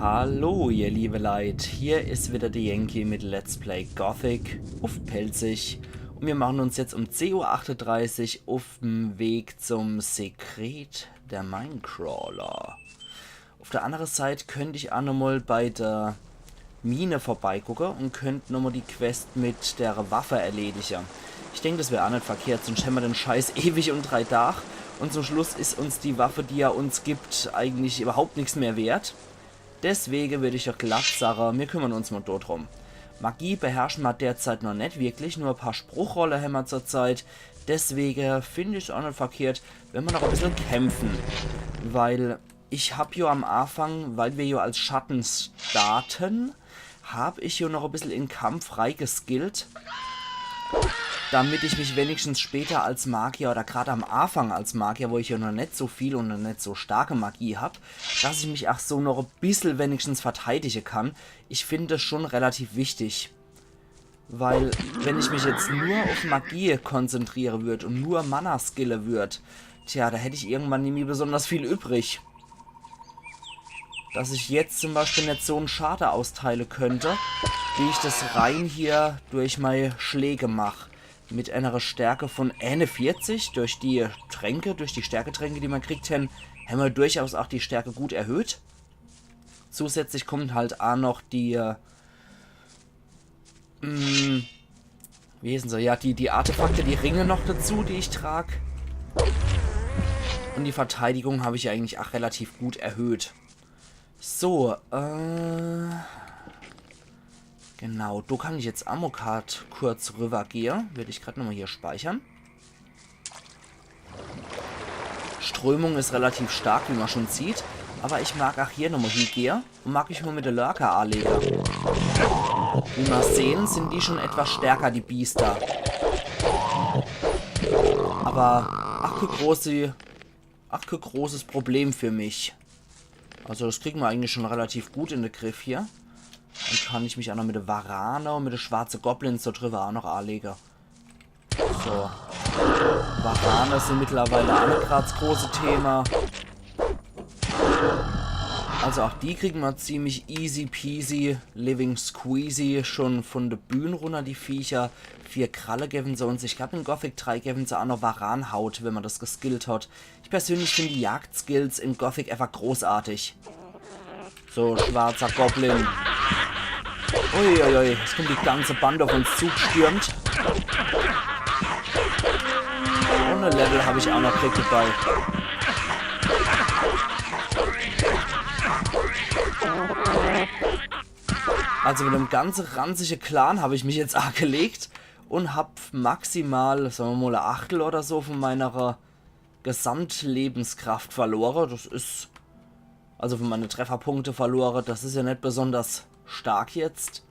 Hallo ihr liebe Leid, hier ist wieder der Yankee mit Let's Play Gothic auf Pelzig und wir machen uns jetzt um 10:38 Uhr auf dem Weg zum Sekret der Minecrawler. Auf der anderen Seite könnte ich auch nochmal bei der Mine vorbeigucken und könnte nochmal die Quest mit der Waffe erledigen. Ich denke, das wäre auch nicht verkehrt, sonst haben wir den Scheiß ewig und 3 Tage und zum Schluss ist uns die Waffe, die er uns gibt, eigentlich überhaupt nichts mehr wert. Deswegen würde ich doch glatt sagen, wir kümmern uns mal dort drum. Magie beherrschen wir derzeit noch nicht wirklich, nur ein paar Spruchrolle haben wir zurzeit. Deswegen finde ich es auch nicht verkehrt, wenn wir noch ein bisschen kämpfen. Weil ich habe ja am Anfang, weil wir ja als Schatten starten, habe ich ja noch ein bisschen in Kampf freigeskillt. Damit ich mich wenigstens später als Magier oder gerade am Anfang als Magier, wo ich ja noch nicht so viel und noch nicht so starke Magie habe, dass ich mich auch so noch ein bisschen wenigstens verteidigen kann. Ich finde das schon relativ wichtig. Weil, wenn ich mich jetzt nur auf Magie konzentrieren würde und nur Mana skillen würde, tja, da hätte ich irgendwann nie mehr besonders viel übrig. Dass ich jetzt zum Beispiel nicht so einen Schaden austeilen könnte, wie ich das rein hier durch meine Schläge mache. Mit einer Stärke von 41 durch die Tränke, durch die Stärketränke, die man kriegt, haben wir durchaus auch die Stärke gut erhöht. Zusätzlich kommt halt auch noch die, wie heißen sie? Ja, die Artefakte, die Ringe noch dazu, die ich trage. Und die Verteidigung habe ich eigentlich auch relativ gut erhöht. So, genau, da kann ich jetzt Amokat kurz rüber gehen. Werde ich gerade nochmal hier speichern. Strömung ist relativ stark, wie man schon sieht. Aber ich mag auch hier nochmal hingehen und mag ich nur mit der Lurker anlegen. Wie wir sehen, sind die schon etwas stärker, die Biester. Aber ach, kein großes Problem für mich. Also das kriegen wir eigentlich schon relativ gut in den Griff hier. Dann kann ich mich auch noch mit der Varane und mit der schwarze Goblins so drüber auch noch anlegen. So. Varane sind mittlerweile auch nicht gerade das große Thema. Also auch die kriegen wir ziemlich easy peasy, living squeezy schon von der Bühne runter, die Viecher. 4 Kralle geben sie uns. Ich glaube in Gothic 3 geben sie auch noch Varanhaut, wenn man das geskillt hat. Ich persönlich finde die Jagdskills in Gothic einfach großartig. So, schwarzer Goblin. Uiuiui, jetzt kommt die ganze Bande auf uns zugestürmt. Und ein Level habe ich auch noch gekriegt dabei. Also mit einem ganzen ranzigen Clan habe ich mich jetzt angelegt und habe maximal, sagen wir mal, ein Achtel oder so von meiner Gesamtlebenskraft verloren. Das ist, also von meinen Trefferpunkte verloren, das ist ja nicht besonders stark jetzt.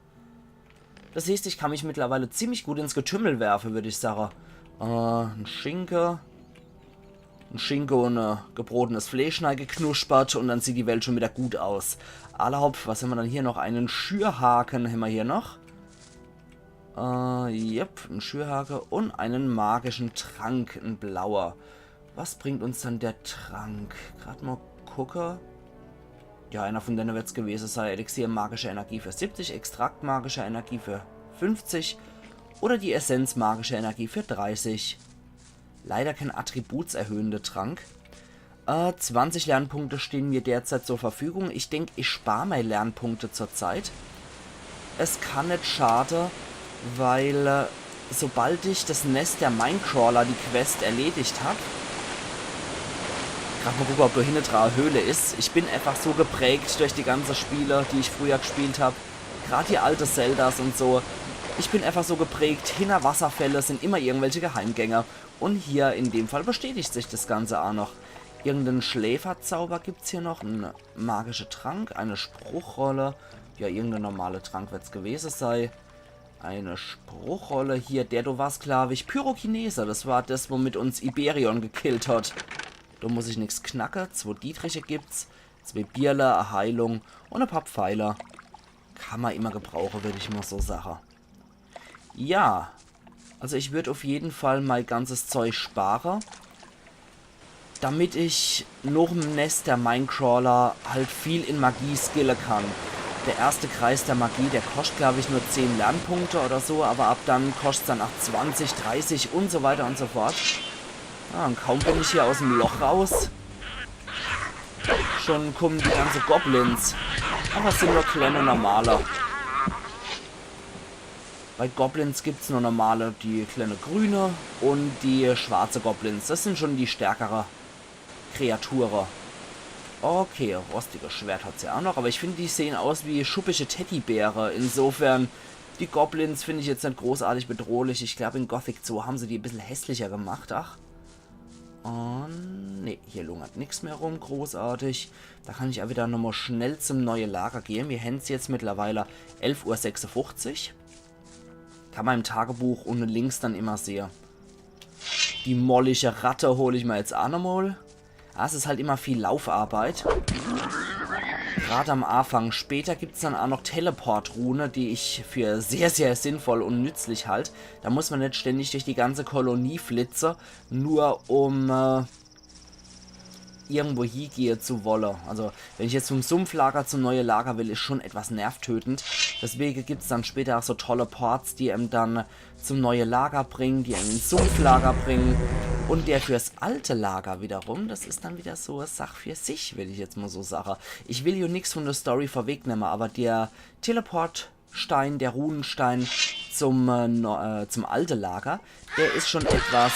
Das heißt, ich kann mich mittlerweile ziemlich gut ins Getümmel werfen, würde ich sagen. Ein Schinken und ein gebrotenes Fleisch geknuspert und dann sieht die Welt schon wieder gut aus. Allerhaupt, was haben wir dann hier noch? Einen Schürhaken haben wir hier noch. Yep, ein Schürhaken und einen magischen Trank, ein blauer. Was bringt uns dann der Trank? Gerade mal gucken. Ja, einer von denen wird es gewesen sein. Elixier magische Energie für 70, Extrakt magische Energie für 50 oder die Essenz magische Energie für 30. Leider kein attributserhöhender Trank. 20 Lernpunkte stehen mir derzeit zur Verfügung. Ich denke, ich spare meine Lernpunkte zurzeit. Es kann nicht schade, weil sobald ich das Nest der Minecrawler, die Quest, erledigt habe, gerade mal gucken, ob da hinten dran eine Höhle ist. Ich bin einfach so geprägt durch die ganzen Spiele, die ich früher gespielt habe. Gerade die alte Zeldas und so. Ich bin einfach so geprägt. Hinter Wasserfälle sind immer irgendwelche Geheimgänger. Und hier in dem Fall bestätigt sich das Ganze auch noch. Irgendeinen Schläferzauber gibt es hier noch. Ein magischer Trank, eine Spruchrolle. Ja, irgendein normaler Trank wird es gewesen sein. Eine Spruchrolle hier. Der du warst sklavisch. Pyrokinese, das war das, womit uns Iberion gekillt hat. Da muss ich nichts knacken. 2 Dietriche gibt's. 2 Bierler, eine Heilung und ein paar Pfeiler. Kann man immer gebrauchen, würde ich mal so sagen. Ja. Also ich würde auf jeden Fall mein ganzes Zeug sparen. damit ich noch im Nest der Minecrawler halt viel in Magie skillen kann. Der erste Kreis der Magie, der kostet, glaube ich, nur 10 Lernpunkte oder so, aber ab dann kostet es dann auch 20, 30 und so weiter und so fort. Ah, und kaum bin ich hier aus dem Loch raus, schon kommen die ganzen Goblins. Aber es sind nur kleine normale. Bei Goblins gibt es nur normale, die kleine grüne und die schwarze Goblins. Das sind schon die stärkere Kreaturen. Okay, rostiges Schwert hat sie ja auch noch, aber ich finde, die sehen aus wie schuppische Teddybäre. Insofern, die Goblins finde ich jetzt nicht großartig bedrohlich. Ich glaube, in Gothic 2 haben sie die ein bisschen hässlicher gemacht. Ach. Und nee, hier lungert nichts mehr rum, großartig. Da kann ich auch wieder nochmal schnell zum neuen Lager gehen. Wir haben es jetzt mittlerweile 11:56 Uhr. Kann man im Tagebuch unten links dann immer sehen. Die mollige Ratte hole ich mir jetzt auch nochmal. Ja, es ist halt immer viel Laufarbeit. Gerade am Anfang. Später gibt es dann auch noch Teleport-Rune, die ich für sehr, sehr sinnvoll und nützlich halte. Da muss man nicht ständig durch die ganze Kolonie flitzen, nur um irgendwo hingehen zu wollen. Also, wenn ich jetzt vom Sumpflager zum neuen Lager will, ist schon etwas nervtötend. Deswegen gibt es dann später auch so tolle Ports, die einem dann zum neuen Lager bringen, die einem ins Sumpflager bringen. Und der fürs alte Lager wiederum, das ist dann wieder so eine Sache für sich, will ich jetzt mal so sagen. Ich will hier nichts von der Story vorwegnehmen, aber der Teleportstein, der Runenstein zum alten Lager, der ist schon etwas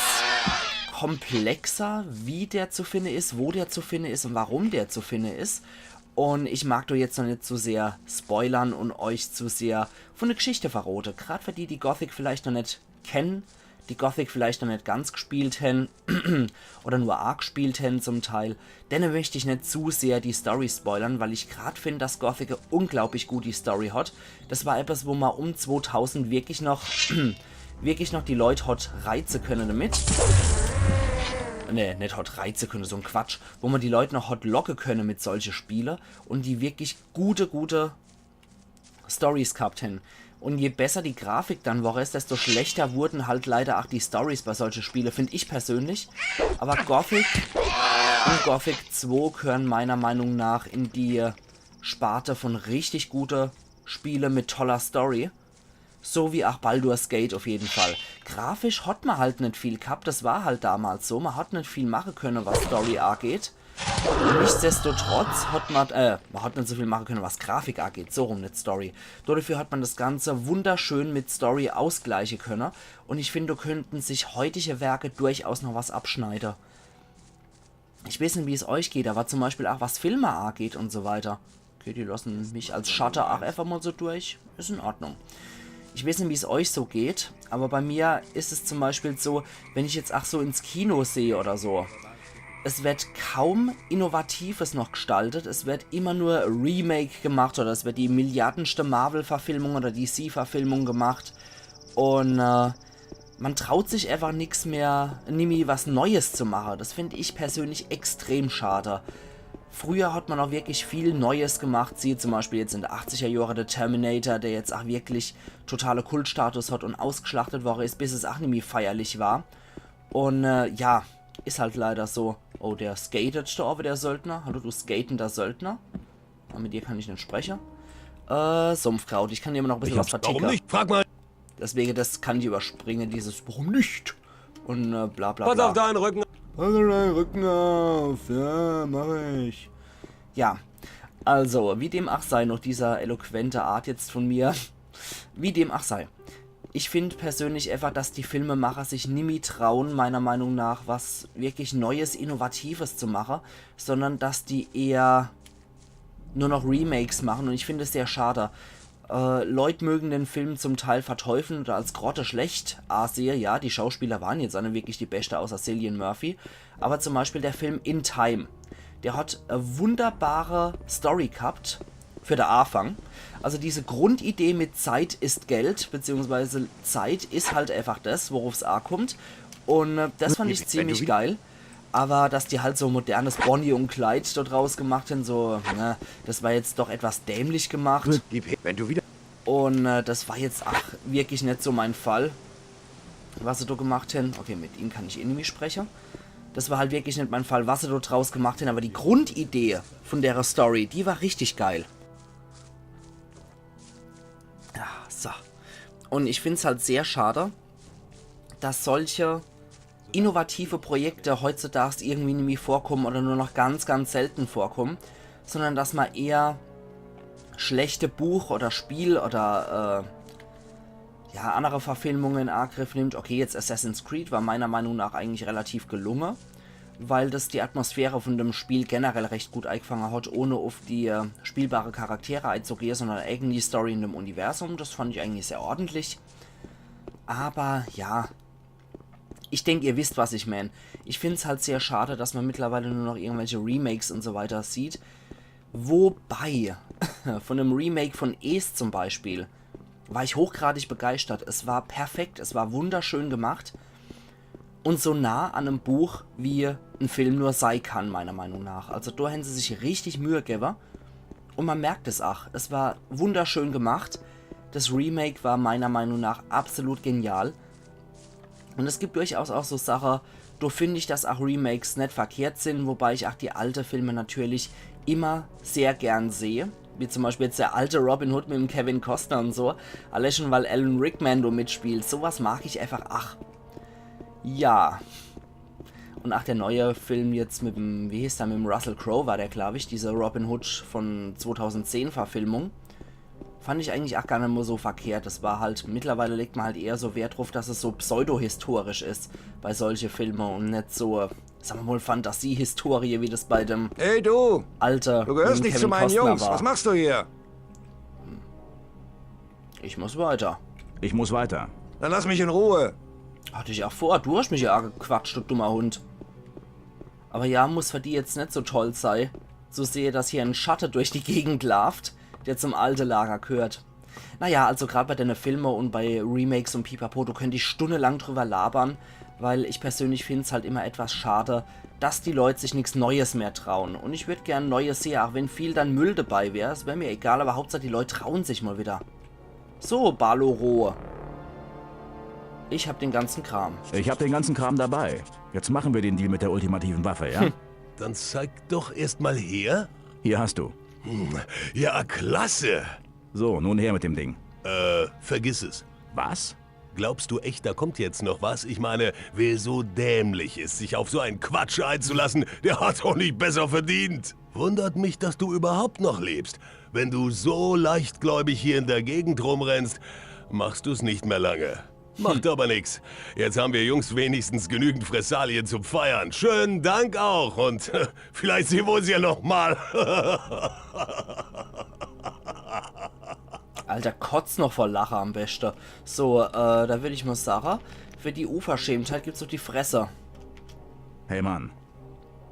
komplexer, wie der zu finden ist, wo der zu finden ist und warum der zu finden ist. Und ich mag doch jetzt noch nicht zu sehr spoilern und euch zu sehr von der Geschichte verrote. Gerade für die Gothic vielleicht noch nicht kennen, die Gothic vielleicht noch nicht ganz gespielt haben oder nur arg gespielt haben zum Teil. Denn möchte ich nicht zu sehr die Story spoilern, weil ich gerade finde, dass Gothic eine unglaublich gut die Story hat. Das war etwas, wo man um 2000 wirklich noch die Leute hat reizen können damit. Ne, nicht hot reizen können, so ein Quatsch. Wo man die Leute noch hot locken können mit solchen Spielen und die wirklich gute Stories gehabt haben. Und je besser die Grafik dann war es, desto schlechter wurden halt leider auch die Stories bei solchen Spielen, finde ich persönlich. Aber Gothic und Gothic 2 gehören meiner Meinung nach in die Sparte von richtig guten Spielen mit toller Story. So wie auch Baldur's Gate auf jeden Fall. Grafisch hat man halt nicht viel gehabt, das war halt damals so. Man hat nicht viel machen können, was Story angeht. Nichtsdestotrotz hat man hat nicht so viel machen können, was Grafik angeht, so rum, nicht Story. Dafür hat man das Ganze wunderschön mit Story ausgleichen können. Und ich finde, da könnten sich heutige Werke durchaus noch was abschneiden. Ich weiß nicht, wie es euch geht, aber zum Beispiel auch was Filme angeht und so weiter. Okay, die lassen mich als Shutter auch einfach mal so durch. Ist in Ordnung. Ich weiß nicht, wie es euch so geht, aber bei mir ist es zum Beispiel so, wenn ich jetzt auch so ins Kino sehe oder so, es wird kaum Innovatives noch gestaltet, es wird immer nur Remake gemacht oder es wird die milliardenste Marvel-Verfilmung oder DC-Verfilmung gemacht und man traut sich einfach nichts mehr, nie was Neues zu machen. Das finde ich persönlich extrem schade. Früher hat man auch wirklich viel Neues gemacht, siehe zum Beispiel jetzt in den 80er Jahren der Terminator, der jetzt auch wirklich totale Kultstatus hat und ausgeschlachtet worden ist, bis es auch nicht mehr feierlich war. Und ja, ist halt leider so. Oh, der skatet da auch wieder, der Söldner. Hallo, du skatender Söldner. Aber mit dir kann ich nicht sprechen. Sumpfkraut, ich kann dir immer noch ein bisschen was verticken. Warum nicht? Frag mal. Deswegen, das kann ich überspringen, dieses warum nicht? Und bla bla bla. Pass auf deinen Rücken. Pass auf deinen Rücken auf. Ja, mach ich. Ja, also, wie dem auch sei, noch dieser eloquente Art jetzt von mir. Wie dem auch sei. Ich finde persönlich einfach, dass die Filmemacher sich nie trauen, meiner Meinung nach, was wirklich Neues, Innovatives zu machen, sondern dass die eher nur noch Remakes machen und ich finde es sehr schade. Leute mögen den Film zum Teil verteufeln oder als Grotte schlecht ansehen. Ja, die Schauspieler waren jetzt alle wirklich die Beste außer Cillian Murphy. Aber zum Beispiel der Film In Time, der hat eine wunderbare Story gehabt für den Anfang. Also diese Grundidee mit Zeit ist Geld, beziehungsweise Zeit ist halt einfach das, worauf es ankommt. Und das fand ich ziemlich geil. Aber dass die halt so modernes Bonnie und Clyde dort raus gemacht haben, so, ne, das war jetzt doch etwas dämlich gemacht. Wenn du wieder. Und das war jetzt wirklich nicht so mein Fall, was sie da gemacht haben. Okay, mit ihm kann ich eh nicht sprechen. Das war halt wirklich nicht mein Fall, was sie dort draus gemacht haben, aber die Grundidee von der Story, die war richtig geil. Ja, so. Und ich finde es halt sehr schade, dass solche innovative Projekte heutzutage irgendwie nicht mehr vorkommen oder nur noch ganz, ganz selten vorkommen, sondern dass man eher schlechte Buch- oder Spiel- oder ja, andere Verfilmungen in Angriff nimmt. Okay, jetzt Assassin's Creed war meiner Meinung nach eigentlich relativ gelungen, weil das die Atmosphäre von dem Spiel generell recht gut eingefangen hat, ohne auf die spielbare Charaktere einzugehen, sondern eigentlich Story in dem Universum. Das fand ich eigentlich sehr ordentlich. Aber ja, ich denke, ihr wisst, was ich meine. Ich finde es halt sehr schade, dass man mittlerweile nur noch irgendwelche Remakes und so weiter sieht. Wobei, von einem Remake von Es zum Beispiel, war ich hochgradig begeistert. Es war perfekt, es war wunderschön gemacht und so nah an einem Buch, wie ein Film nur sein kann, meiner Meinung nach. Also da haben sie sich richtig Mühe gegeben und man merkt es auch. Es war wunderschön gemacht. Das Remake war meiner Meinung nach absolut genial. Und es gibt durchaus auch so Sachen, da finde ich, dass auch Remakes nicht verkehrt sind, wobei ich auch die alten Filme natürlich immer sehr gern sehe. Wie zum Beispiel jetzt der alte Robin Hood mit dem Kevin Costner und so. Allein schon, weil Alan Rickman da mitspielt. Sowas mag ich einfach, ach. Ja. Und ach, der neue Film jetzt mit dem, wie hieß der, mit dem Russell Crowe war der, glaube ich, diese Robin Hood von 2010 Verfilmung. Fand ich eigentlich auch gar nicht mehr so verkehrt. Das war halt, mittlerweile legt man halt eher so Wert drauf, dass es so pseudohistorisch ist bei solche Filme und nicht so, sagen wir mal, Fantasiehistorie, wie das bei dem Hey du! Alter Du gehörst nicht zu meinen Jungs. war. Was machst du hier? Ich muss weiter. Ich muss weiter. Dann lass mich in Ruhe. Hatte ich auch vor, du hast mich ja gequatscht, du dummer Hund. Aber ja, muss für die jetzt nicht so toll sein, so sehe, dass hier ein Schatten durch die Gegend läuft, der zum alten Lager gehört. Naja, also gerade bei deinen Filmen und bei Remakes und Pipapo, du könntest stundenlang drüber labern, weil ich persönlich finde es halt immer etwas schade, dass die Leute sich nichts Neues mehr trauen. Und ich würde gern Neues sehen, auch wenn viel dann Müll dabei wäre. Es wäre mir egal, aber Hauptsache die Leute trauen sich mal wieder. So, Baloro. Ich hab den ganzen Kram. Ich habe den ganzen Kram dabei. Jetzt machen wir den Deal mit der ultimativen Waffe, ja? Dann zeig doch erst mal her. Hier hast du. Ja, klasse. So, nun her mit dem Ding. Vergiss es. Was? Glaubst du echt, da kommt jetzt noch was? Ich meine, wer so dämlich ist, sich auf so einen Quatsch einzulassen, der hat doch nicht besser verdient. Wundert mich, dass du überhaupt noch lebst. Wenn du so leichtgläubig hier in der Gegend rumrennst, machst du es nicht mehr lange. Macht aber nix. Jetzt haben wir Jungs wenigstens genügend Fressalien zum Feiern. Schönen Dank auch und vielleicht sehen wir uns ja noch mal. Alter, kotz noch vor Lacher am besten. So, da würde ich mal sagen, für die Unverschämtheit gibt's doch die Fresse. Hey Mann,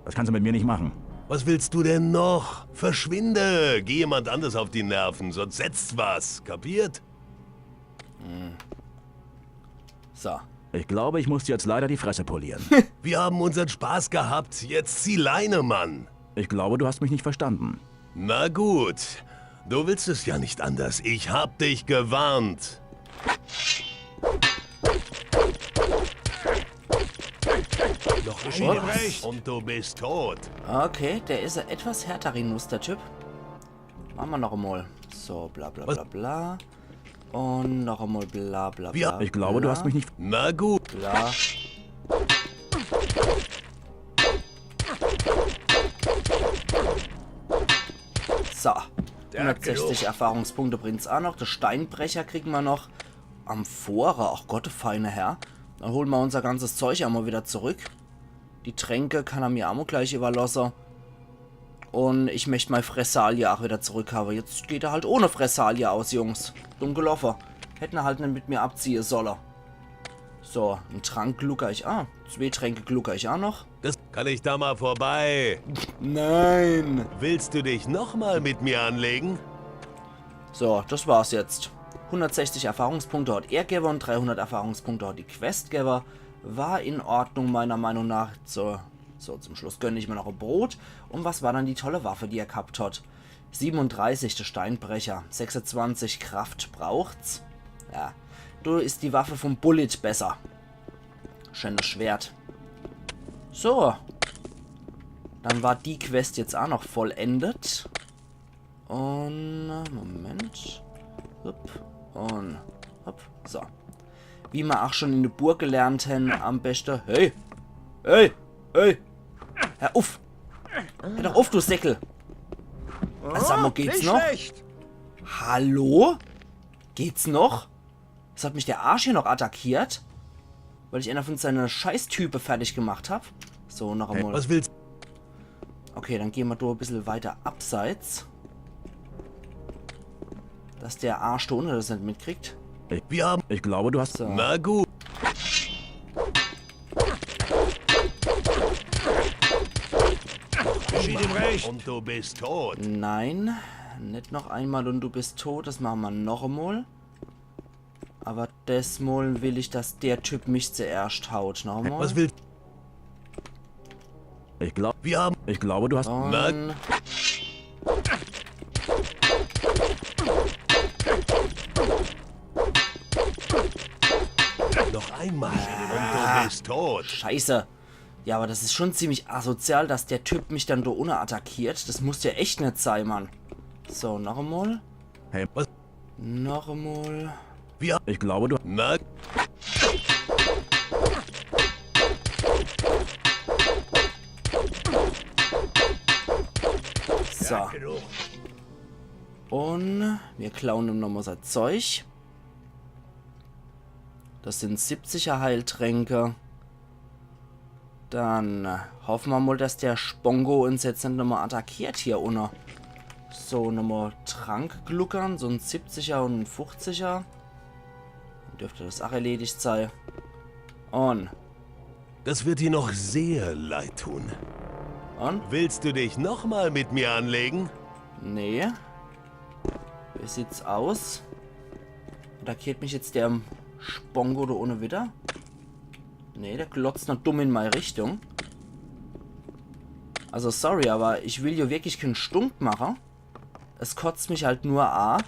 das kannst du mit mir nicht machen. Was willst du denn noch? Verschwinde! Geh jemand anders auf die Nerven, sonst setzt was. Kapiert? So. Ich glaube, ich muss dir jetzt leider die Fresse polieren. Wir haben unseren Spaß gehabt. Jetzt zieh Leine, Mann. Ich glaube, du hast mich nicht verstanden. Na gut. Du willst es ja nicht anders. Ich hab dich gewarnt. Noch ein Recht und du bist tot. Okay, der ist ein etwas härter Rinus, der Typ. Machen wir noch einmal. So, bla bla bla bla. Und noch einmal bla bla bla. Ich glaube, du hast mich nicht... Na gut. Bla. So. 160 Erfahrungspunkte bringt's auch noch. Der Steinbrecher kriegen wir noch. Amphora. Ach Gott, feine Herr. Dann holen wir unser ganzes Zeug einmal wieder zurück. Die Tränke kann er mir auch gleich überlassen. Und ich möchte mein Fressalia auch wieder zurückhaben. Jetzt geht er halt ohne Fressalia aus, Jungs. Dumm gelaufen. Hätten er halt nicht mit mir abziehen sollen. So, einen Trank glucker ich. 2 Tränke glucker ich auch noch. Das kann ich da mal vorbei. Nein. Willst du dich nochmal mit mir anlegen? So, das war's jetzt. 160 Erfahrungspunkte hat er gegeben und 300 Erfahrungspunkte hat die Questgeber. War in Ordnung, meiner Meinung nach. So, zum Schluss gönne ich mir noch ein Brot. Und was war dann die tolle Waffe, die er gehabt hat? 37, der Steinbrecher. 26 Kraft braucht's. Ja, du ist die Waffe vom Bullet besser. Schönes Schwert. So. Dann war die Quest jetzt auch noch vollendet. Und... Moment. Hopp. Und... Hopp. So. Wie wir auch schon in der Burg gelernt haben, am besten... Hey! Hey! Hey! Hör auf! Hör doch auf, du Säckel! Also, sag mal, geht's noch? Schlecht. Hallo? Geht's noch? Das hat mich der Arsch hier noch attackiert? Weil ich einer von seinen Scheißtypen fertig gemacht habe. So, noch einmal. Was willst du? Okay, dann gehen wir da ein bisschen weiter abseits. Dass der Arsch da unten das nicht mitkriegt. Wir haben... Ich glaube, du hast... So. Na gut. Geschieht ihm recht. Und du bist tot. Nein, nicht noch einmal und du bist tot. Das machen wir noch einmal. Aber das Mal will ich, dass der Typ mich zuerst haut. Noch einmal. Was willst Ich glaube... Wir haben... Ich glaube, du hast... Und Noch einmal. Und du bist tot. Scheiße. Ja, aber das ist schon ziemlich asozial, dass der Typ mich dann da ohne attackiert. Das muss ja echt nicht sein, Mann. So, noch einmal. Hey, was? Noch einmal. Wir... Ich glaube, du... Na... So. Und wir klauen ihm nochmal sein Zeug. Das sind 70er Heiltränke. Dann hoffen wir mal, dass der Spongo uns jetzt nicht nochmal attackiert hier unten. So, nochmal Trank gluckern. So ein 70er und ein 50er. Dann dürfte das auch erledigt sein. Und. Das wird dir noch sehr leid tun. Und? Willst du dich nochmal mit mir anlegen? Nee. Wie sieht's aus? Attackiert mich jetzt der Spongo da ohne wieder? Nee, der glotzt noch dumm in meine Richtung. Also sorry, aber ich will hier wirklich keinen Stunk machen. Es kotzt mich halt nur an,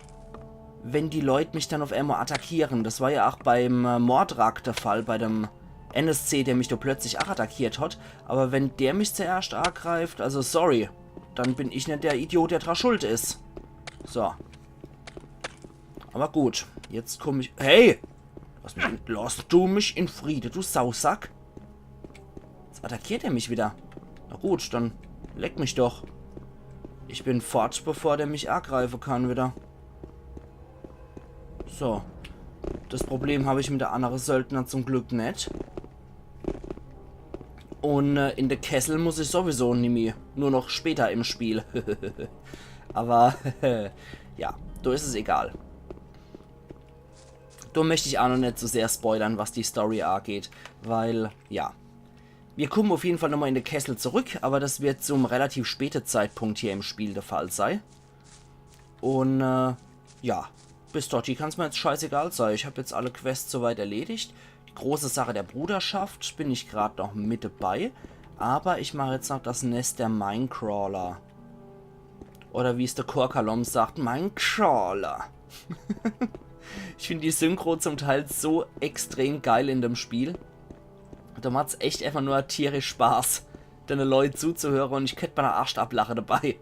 wenn die Leute mich dann auf einmal attackieren. Das war ja auch beim Mordrak der Fall, bei dem NSC, der mich da plötzlich auch attackiert hat. Aber wenn der mich zuerst angreift, also sorry, dann bin ich nicht der Idiot, der dran schuld ist. So. Aber gut, jetzt komme ich... Hey! Lass du mich in Friede, du Sausack. Jetzt attackiert er mich wieder. Na gut, dann leck mich doch. Ich bin fort, bevor der mich angreifen kann wieder. So. Das Problem habe ich mit der anderen Söldner zum Glück nicht. Und in der Kessel muss ich sowieso nicht mehr. Nur noch später im Spiel. Aber, ja, da ist es egal. Da möchte ich auch noch nicht so sehr spoilern, was die Story angeht. Weil, ja. Wir kommen auf jeden Fall nochmal in den Kessel zurück. Aber das wird zum relativ späten Zeitpunkt hier im Spiel der Fall sein. Und, ja. Bis dorthin kann es mir jetzt scheißegal sein. Ich habe jetzt alle Quests soweit erledigt. Die große Sache der Bruderschaft bin ich gerade noch mit dabei. Aber ich mache jetzt noch das Nest der Minecrawler. Oder wie es der Korkalom sagt, Minecrawler. Ich finde die Synchro zum Teil so extrem geil in dem Spiel. Da macht es echt einfach nur tierisch Spaß, den Leuten zuzuhören und ich könnte meine Arsch ablachen dabei.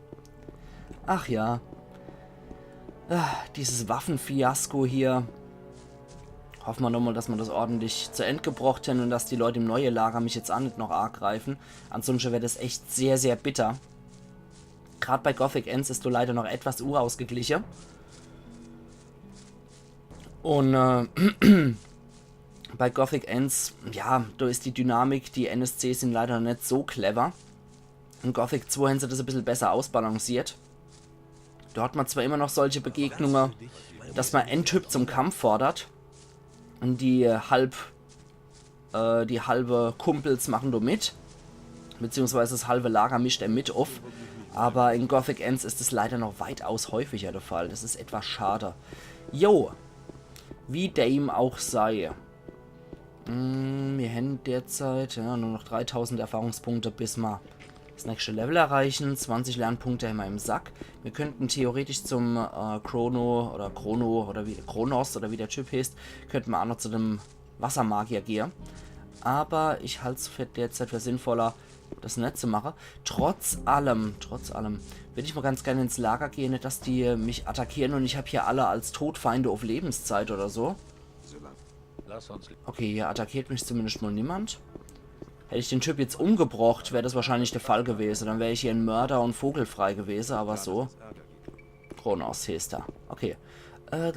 Ach ja. Dieses Waffenfiasko hier. Hoffen wir nochmal, dass wir das ordentlich zu Ende gebracht haben und dass die Leute im neuen Lager mich jetzt auch nicht noch angreifen. Ansonsten wäre das echt sehr, sehr bitter. Gerade bei Gothic Ends ist du leider noch etwas urausgeglichen. Und bei Gothic Ends, ja, da ist die Dynamik, die NSCs sind leider nicht so clever. In Gothic 2 haben sie das ein bisschen besser ausbalanciert. Da hat man zwar immer noch solche Begegnungen, dass man einen Typ zum Kampf fordert. Und die halbe Kumpels machen da mit. Beziehungsweise das halbe Lager mischt er mit auf. Aber in Gothic Ends ist es leider noch weitaus häufiger der Fall. Das ist etwas schade. Jo. Wie dem auch sei. Wir haben derzeit ja, nur noch 3000 Erfahrungspunkte, bis wir das nächste Level erreichen. 20 Lernpunkte haben wir im Sack. Wir könnten theoretisch zum Kronos oder wie der Typ heißt, könnten wir auch noch zu dem Wassermagier gehen. Aber ich halte es für derzeit für sinnvoller, das nicht zu machen. Trotz allem, würde ich mal ganz gerne ins Lager gehen, nicht, dass die mich attackieren und ich habe hier alle als Todfeinde auf Lebenszeit oder so. Okay, hier attackiert mich zumindest mal niemand. Hätte ich den Typ jetzt umgebracht, wäre das wahrscheinlich der Fall gewesen. Dann wäre ich hier ein Mörder und vogelfrei gewesen, aber so. Kronos Hester. Okay. So.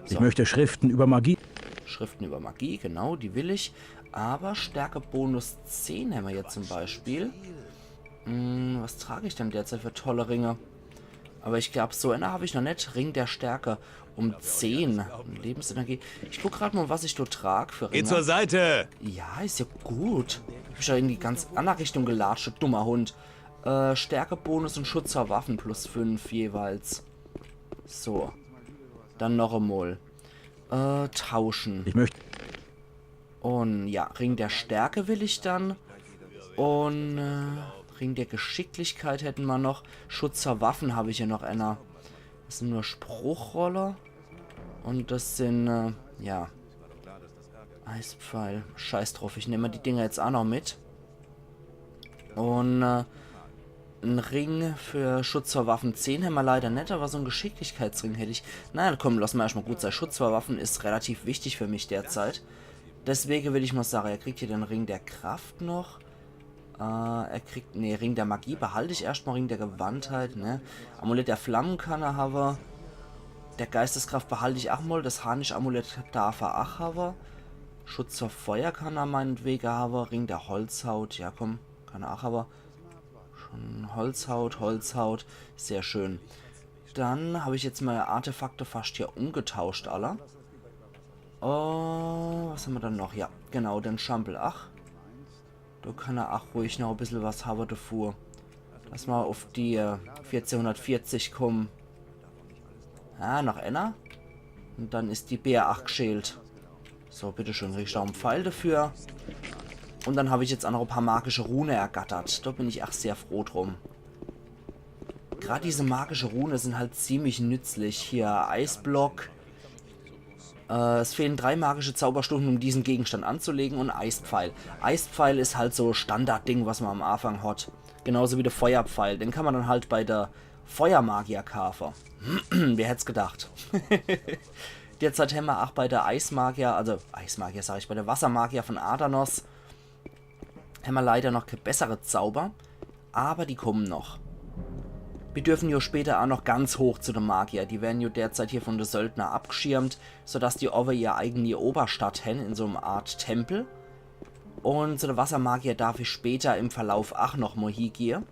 Ich möchte Schriften über Magie. Schriften über Magie, genau, die will ich. Aber Stärke Bonus 10 haben wir jetzt zum Beispiel. Was trage ich denn derzeit für tolle Ringe? Aber ich glaube, so eine habe ich noch nicht. Ring der Stärke um 10. Lebensenergie. Ich gucke gerade mal, was ich dort trage für Ringe. Geh zur Seite! Ja, ist ja gut. Ich bin schon in die ganz andere Richtung gelatscht, dummer Hund. Stärkebonus und Schutz vor Waffen plus 5 jeweils. So. Dann noch einmal. Tauschen. Ich möchte... Und ja, Ring der Stärke will ich dann. Und Ring der Geschicklichkeit hätten wir noch. Schutz vor Waffen habe ich hier noch einer. Das sind nur Spruchroller. Und das sind, ja. Eispfeil. Scheiß drauf, ich nehme die Dinger jetzt auch noch mit. Und ein Ring für Schutz vor Waffen 10 haben wir leider nicht, aber so ein Geschicklichkeitsring hätte ich. Naja, komm, lass mal erstmal gut sein. Schutz vor Waffen ist relativ wichtig für mich derzeit. Deswegen will ich mal sagen, er kriegt hier den Ring der Kraft noch. Er kriegt, ne, Ring der Magie behalte ich erstmal, Ring der Gewandtheit, ne. Amulett der Flammen kann er haben. Der Geisteskraft behalte ich auch mal, das Harnisch-Amulett darf er auch haben. Schutz vor Feuer kann er meinetwegen haben. Ring der Holzhaut, ja komm, kann er auch haben. Schon Holzhaut, sehr schön. Dann habe ich jetzt meine Artefakte fast hier umgetauscht, alle. Oh, was haben wir dann noch? Ja, genau, den Schampel. Ach, da kann er auch ruhig noch ein bisschen was haben davor. Lass mal auf die 1440 kommen. Ja, noch einer. Und dann ist die BR8 geschält. So, bitteschön, krieg ich da einen Pfeil dafür. Und dann habe ich jetzt auch noch ein paar magische Rune ergattert. Da bin ich auch sehr froh drum. Gerade diese magische Rune sind halt ziemlich nützlich. Hier Eisblock. Es fehlen 3 magische Zauberstufen, um diesen Gegenstand anzulegen, und Eispfeil. Eispfeil ist halt so Standardding, was man am Anfang hat. Genauso wie der Feuerpfeil. Den kann man dann halt bei der Feuermagier-Kafer. Wer hätte es gedacht? Derzeit haben wir auch bei der Eismagier, also Eismagier sage ich, bei der Wassermagier von Adanos, haben wir leider noch keine bessere Zauber, aber die kommen noch. Wir dürfen ja später auch noch ganz hoch zu den Magier. Die werden ja derzeit hier von den Söldner abgeschirmt, sodass die over ihre eigene Oberstadt haben, in so einer Art Tempel. Und zu den Wassermagier darf ich später im Verlauf auch noch mal hingehen.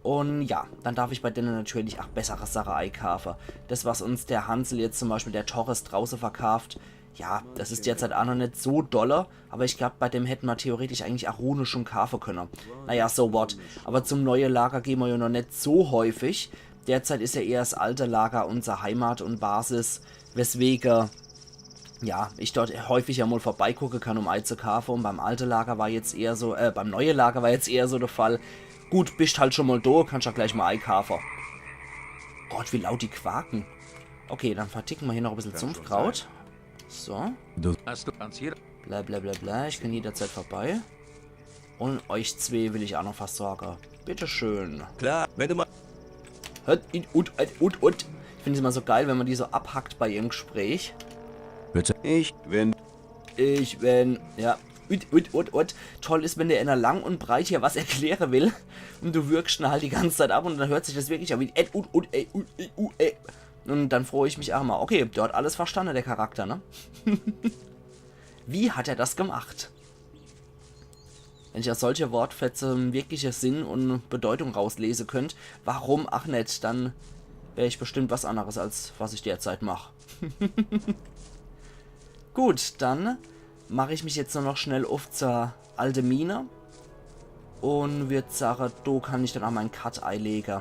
Und ja, dann darf ich bei denen natürlich auch bessere Sachen einkaufen. Das, was uns der Hansel jetzt zum Beispiel der Torres draußen verkauft, ja, das ist derzeit auch noch nicht so dolle, aber ich glaube, bei dem hätten wir theoretisch eigentlich auch Rune schon kaufen können. Naja, so what. Aber zum neuen Lager gehen wir ja noch nicht so häufig. Derzeit ist ja eher das alte Lager unsere Heimat und Basis, weswegen, ja, ich dort häufig ja mal vorbeigucken kann, um Ei zu kaufen. Und beim alten Lager war jetzt eher so, beim neuen Lager war jetzt eher so der Fall. Gut, bist halt schon mal da, kannst ja gleich mal Ei kaufen. Gott, wie laut die quaken. Okay, dann verticken wir hier noch ein bisschen Sumpfkraut. So. Bla, ich kann jederzeit vorbei. Und euch zwei will ich auch noch was sagen. Bitteschön. Klar, wenn du mal... Ich finde es immer so geil, wenn man die so abhackt bei ihrem Gespräch. Bitte. Ja. Toll ist, wenn der einer lang und breit hier was erklären will. Und du wirkst ihn halt die ganze Zeit ab und dann hört sich das wirklich an wie und dann freue ich mich auch mal. Okay, der hat alles verstanden, der Charakter, ne? Wie hat er das gemacht? Wenn ich aus solcher Wortfetzen wirkliche Sinn und Bedeutung rauslesen könnte, warum auch nicht? Dann wäre ich bestimmt was anderes, als was ich derzeit mache. Gut, dann mache ich mich jetzt nur noch schnell auf zur alten Mine. Und würde sagen, da kann ich dann auch meinen Cut einlegen.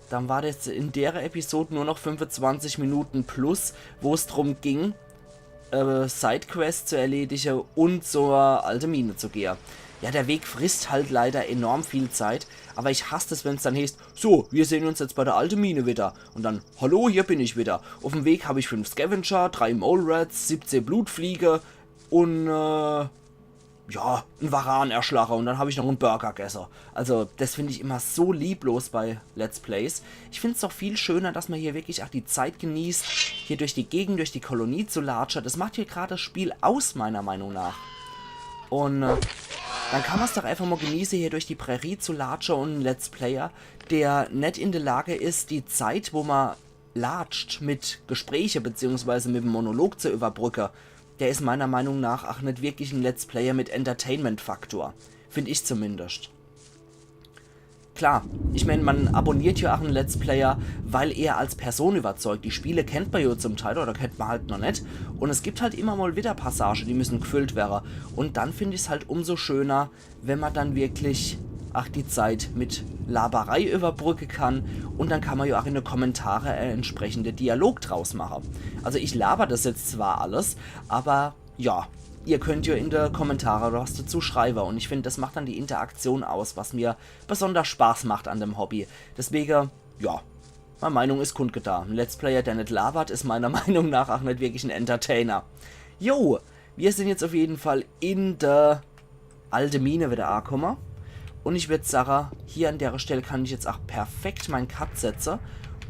Dann war das in der Episode nur noch 25 Minuten plus, wo es darum ging, Sidequests zu erledigen und zur alten Mine zu gehen. Ja, der Weg frisst halt leider enorm viel Zeit, aber ich hasse es, wenn es dann heißt, so, wir sehen uns jetzt bei der alten Mine wieder. Und dann, hallo, hier bin ich wieder. Auf dem Weg habe ich 5 Scavenger, 3 Mole Rats, 17 Blutfliege und, ja, ein Varan-Erschlager und dann habe ich noch einen Burgergesser. Also, das finde ich immer so lieblos bei Let's Plays. Ich finde es doch viel schöner, dass man hier wirklich auch die Zeit genießt, hier durch die Gegend, durch die Kolonie zu latschen. Das macht hier gerade das Spiel aus, meiner Meinung nach. Und dann kann man es doch einfach mal genießen, hier durch die Prärie zu latschen und ein Let's Player, der nicht in der Lage ist, die Zeit, wo man latscht, mit Gespräche bzw. mit dem Monolog zu überbrücken, der ist meiner Meinung nach auch nicht wirklich ein Let's Player mit Entertainment-Faktor. Finde ich zumindest. Klar, ich meine, man abonniert ja auch einen Let's Player, weil er als Person überzeugt. Die Spiele kennt man ja zum Teil oder kennt man halt noch nicht. Und es gibt halt immer mal wieder Passagen, die müssen gefüllt werden. Und dann finde ich es halt umso schöner, wenn man dann wirklich die Zeit mit Laberei überbrücken kann. Und dann kann man ja auch in den Kommentaren entsprechende Dialog draus machen. Also ich laber das jetzt zwar alles, aber ja, ihr könnt ja in den Kommentaren was dazu schreiben und ich finde, das macht dann die Interaktion aus, was mir besonders Spaß macht an dem Hobby. Deswegen, ja, meine Meinung ist kundgetan. Ein Let's Player, der nicht labert, ist meiner Meinung nach auch nicht wirklich ein Entertainer. Jo, wir sind jetzt auf jeden Fall in der alte Mine wieder angekommen und ich würde sagen, hier an der Stelle kann ich jetzt auch perfekt meinen Cut setzen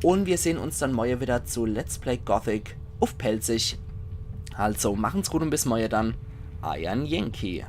und wir sehen uns dann morgen wieder zu Let's Play Gothic auf Pelzig. Also, machen's gut und bis morgen dann. Euer Yankee.